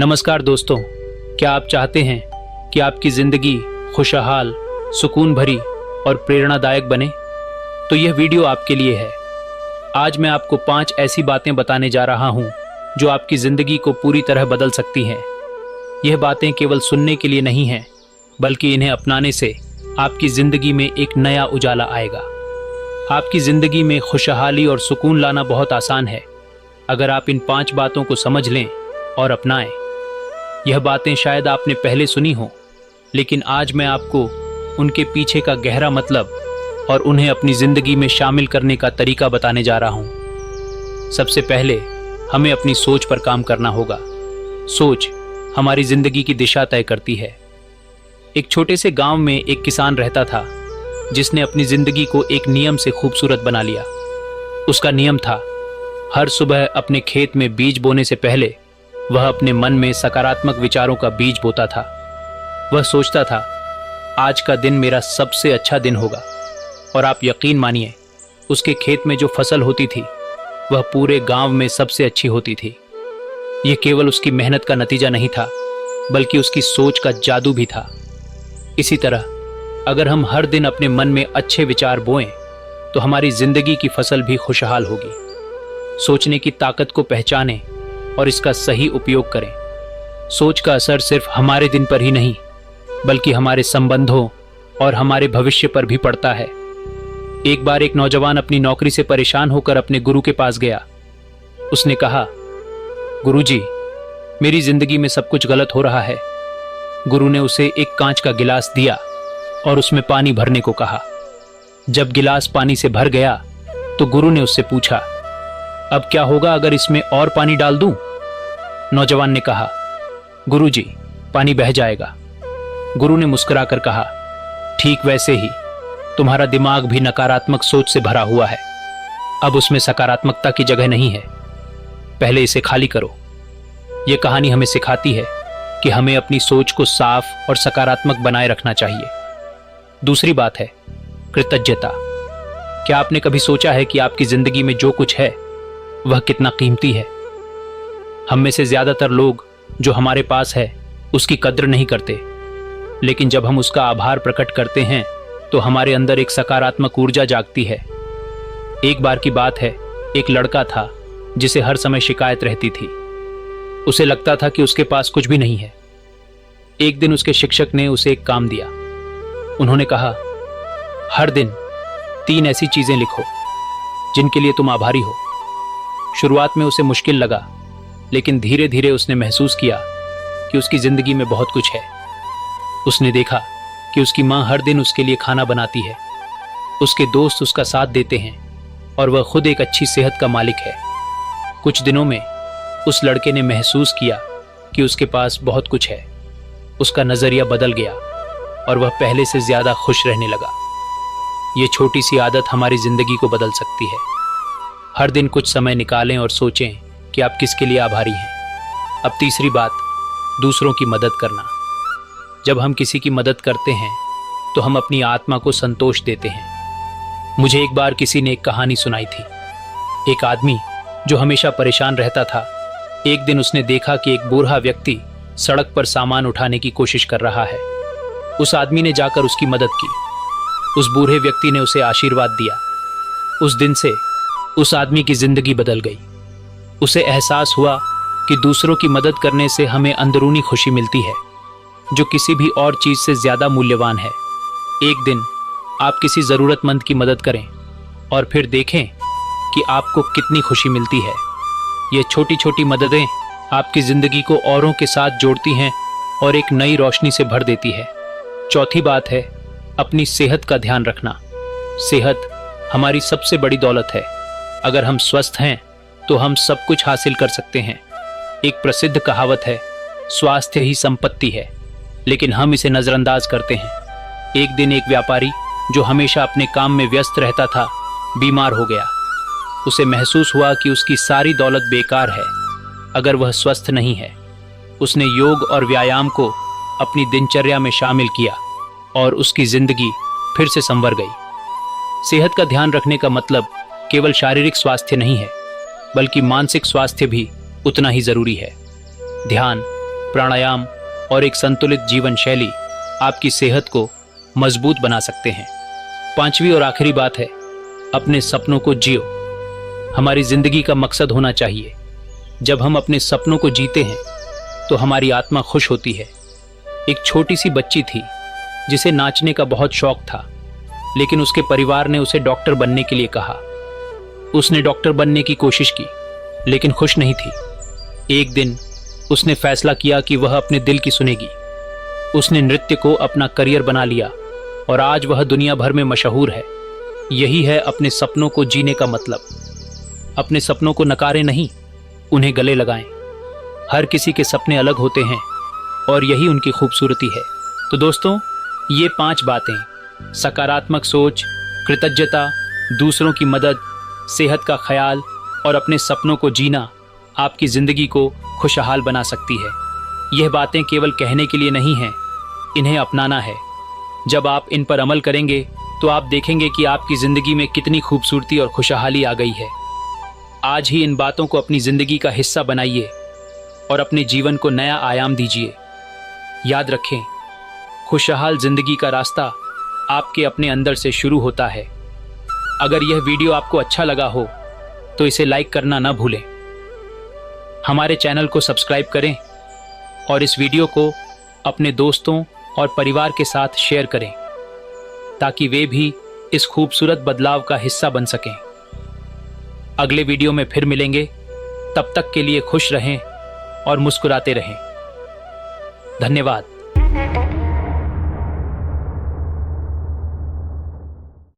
नमस्कार दोस्तों, क्या आप चाहते हैं कि आपकी जिंदगी खुशहाल, सुकून भरी और प्रेरणादायक बने? तो यह वीडियो आपके लिए है। आज मैं आपको 5 ऐसी बातें बताने जा रहा हूं जो आपकी जिंदगी को पूरी तरह बदल सकती हैं। यह बातें केवल सुनने के लिए नहीं हैं, बल्कि इन्हें अपनाने से आपकी जिंदगी में एक नया उजाला आएगा। आपकी जिंदगी में खुशहाली और सुकून लाना बहुत आसान है, अगर आप इन 5 बातों को समझ लें और अपनाएं। यह बातें शायद आपने पहले सुनी हो, लेकिन आज मैं आपको उनके पीछे का गहरा मतलब और उन्हें अपनी जिंदगी में शामिल करने का तरीका बताने जा रहा हूं। सबसे पहले हमें अपनी सोच पर काम करना होगा। सोच हमारी जिंदगी की दिशा तय करती है। एक छोटे से गांव में एक किसान रहता था, जिसने अपनी जिंदगी को एक नियम से खूबसूरत बना लिया। उसका नियम था, हर सुबह अपने खेत में बीज बोने से पहले वह अपने मन में सकारात्मक विचारों का बीज बोता था। वह सोचता था, आज का दिन मेरा सबसे अच्छा दिन होगा। और आप यकीन मानिए, उसके खेत में जो फसल होती थी वह पूरे गांव में सबसे अच्छी होती थी। यह केवल उसकी मेहनत का नतीजा नहीं था, बल्कि उसकी सोच का जादू भी था। इसी तरह अगर हम हर दिन अपने मन में अच्छे विचार बोएं, तो हमारी जिंदगी की फसल भी खुशहाल होगी। सोचने की ताकत को पहचानें और इसका सही उपयोग करें। सोच का असर सिर्फ हमारे दिन पर ही नहीं, बल्कि हमारे संबंधों और हमारे भविष्य पर भी पड़ता है। एक बार एक नौजवान अपनी नौकरी से परेशान होकर अपने गुरु के पास गया। उसने कहा, गुरुजी, मेरी जिंदगी में सब कुछ गलत हो रहा है। गुरु ने उसे एक कांच का गिलास दिया और उसमें पानी भरने को कहा। जब गिलास पानी से भर गया तो गुरु ने उससे पूछा, अब क्या होगा अगर इसमें और पानी डाल दूं? नौजवान ने कहा, गुरुजी, पानी बह जाएगा। गुरु ने मुस्कुराकर कहा, ठीक वैसे ही तुम्हारा दिमाग भी नकारात्मक सोच से भरा हुआ है। अब उसमें सकारात्मकता की जगह नहीं है। पहले इसे खाली करो। यह कहानी हमें सिखाती है कि हमें अपनी सोच को साफ और सकारात्मक बनाए रखना चाहिए। दूसरी बात है कृतज्ञता। क्या आपने कभी सोचा है कि आपकी जिंदगी में जो कुछ है वह कितना कीमती है? हम में से ज्यादातर लोग जो हमारे पास है उसकी कद्र नहीं करते, लेकिन जब हम उसका आभार प्रकट करते हैं तो हमारे अंदर एक सकारात्मक ऊर्जा जागती है। एक बार की बात है, एक लड़का था जिसे हर समय शिकायत रहती थी। उसे लगता था कि उसके पास कुछ भी नहीं है। एक दिन उसके शिक्षक ने उसे एक काम दिया। उन्होंने कहा, हर दिन 3 ऐसी चीजें लिखो जिनके लिए तुम आभारी हो। शुरुआत में उसे मुश्किल लगा, लेकिन धीरे धीरे उसने महसूस किया कि उसकी जिंदगी में बहुत कुछ है। उसने देखा कि उसकी माँ हर दिन उसके लिए खाना बनाती है, उसके दोस्त उसका साथ देते हैं और वह खुद एक अच्छी सेहत का मालिक है। कुछ दिनों में उस लड़के ने महसूस किया कि उसके पास बहुत कुछ है। उसका नजरिया बदल गया और वह पहले से ज्यादा खुश रहने लगा। ये छोटी सी आदत हमारी जिंदगी को बदल सकती है। हर दिन कुछ समय निकालें और सोचें कि आप किसके लिए आभारी हैं। अब तीसरी बात, दूसरों की मदद करना। जब हम किसी की मदद करते हैं तो हम अपनी आत्मा को संतोष देते हैं। मुझे एक बार किसी ने एक कहानी सुनाई थी। एक आदमी जो हमेशा परेशान रहता था, एक दिन उसने देखा कि एक बूढ़ा व्यक्ति सड़क पर सामान उठाने की कोशिश कर रहा है। उस आदमी ने जाकर उसकी मदद की। उस बूढ़े व्यक्ति ने उसे आशीर्वाद दिया। उस दिन से उस आदमी की जिंदगी बदल गई। उसे एहसास हुआ कि दूसरों की मदद करने से हमें अंदरूनी खुशी मिलती है, जो किसी भी और चीज से ज्यादा मूल्यवान है। एक दिन आप किसी जरूरतमंद की मदद करें और फिर देखें कि आपको कितनी खुशी मिलती है। ये छोटी छोटी मददें आपकी जिंदगी को औरों के साथ जोड़ती हैं और एक नई रोशनी से भर देती है। चौथी बात है अपनी सेहत का ध्यान रखना। सेहत हमारी सबसे बड़ी दौलत है। अगर हम स्वस्थ हैं तो हम सब कुछ हासिल कर सकते हैं। एक प्रसिद्ध कहावत है, स्वास्थ्य ही संपत्ति है, लेकिन हम इसे नजरअंदाज करते हैं। एक दिन एक व्यापारी जो हमेशा अपने काम में व्यस्त रहता था, बीमार हो गया। उसे महसूस हुआ कि उसकी सारी दौलत बेकार है अगर वह स्वस्थ नहीं है। उसने योग और व्यायाम को अपनी दिनचर्या में शामिल किया और उसकी जिंदगी फिर से संवर गई। सेहत का ध्यान रखने का मतलब केवल शारीरिक स्वास्थ्य नहीं है, बल्कि मानसिक स्वास्थ्य भी उतना ही जरूरी है। ध्यान प्राणायाम और एक संतुलित जीवन शैली आपकी सेहत को मजबूत बना सकते हैं। पांचवी और आखिरी बात है, अपने सपनों को जियो। हमारी जिंदगी का मकसद होना चाहिए। जब हम अपने सपनों को जीते हैं तो हमारी आत्मा खुश होती है। एक छोटी सी बच्ची थी जिसे नाचने का बहुत शौक था, लेकिन उसके परिवार ने उसे डॉक्टर बनने के लिए कहा। उसने डॉक्टर बनने की कोशिश की, लेकिन खुश नहीं थी। एक दिन उसने फैसला किया कि वह अपने दिल की सुनेगी। उसने नृत्य को अपना करियर बना लिया और आज वह दुनिया भर में मशहूर है। यही है अपने सपनों को जीने का मतलब। अपने सपनों को नकारें नहीं, उन्हें गले लगाएं। हर किसी के सपने अलग होते हैं और यही उनकी खूबसूरती है। तो दोस्तों, ये 5 बातें, सकारात्मक सोच, कृतज्ञता, दूसरों की मदद, सेहत का ख्याल और अपने सपनों को जीना आपकी जिंदगी को खुशहाल बना सकती है। यह बातें केवल कहने के लिए नहीं हैं, इन्हें अपनाना है। जब आप इन पर अमल करेंगे तो आप देखेंगे कि आपकी जिंदगी में कितनी खूबसूरती और खुशहाली आ गई है। आज ही इन बातों को अपनी जिंदगी का हिस्सा बनाइए और अपने जीवन को नया आयाम दीजिए। याद रखें, खुशहाल जिंदगी का रास्ता आपके अपने अंदर से शुरू होता है। अगर यह वीडियो आपको अच्छा लगा हो तो इसे लाइक करना न भूलें। हमारे चैनल को सब्सक्राइब करें और इस वीडियो को अपने दोस्तों और परिवार के साथ शेयर करें ताकि वे भी इस खूबसूरत बदलाव का हिस्सा बन सकें। अगले वीडियो में फिर मिलेंगे। तब तक के लिए खुश रहें और मुस्कुराते रहें। धन्यवाद।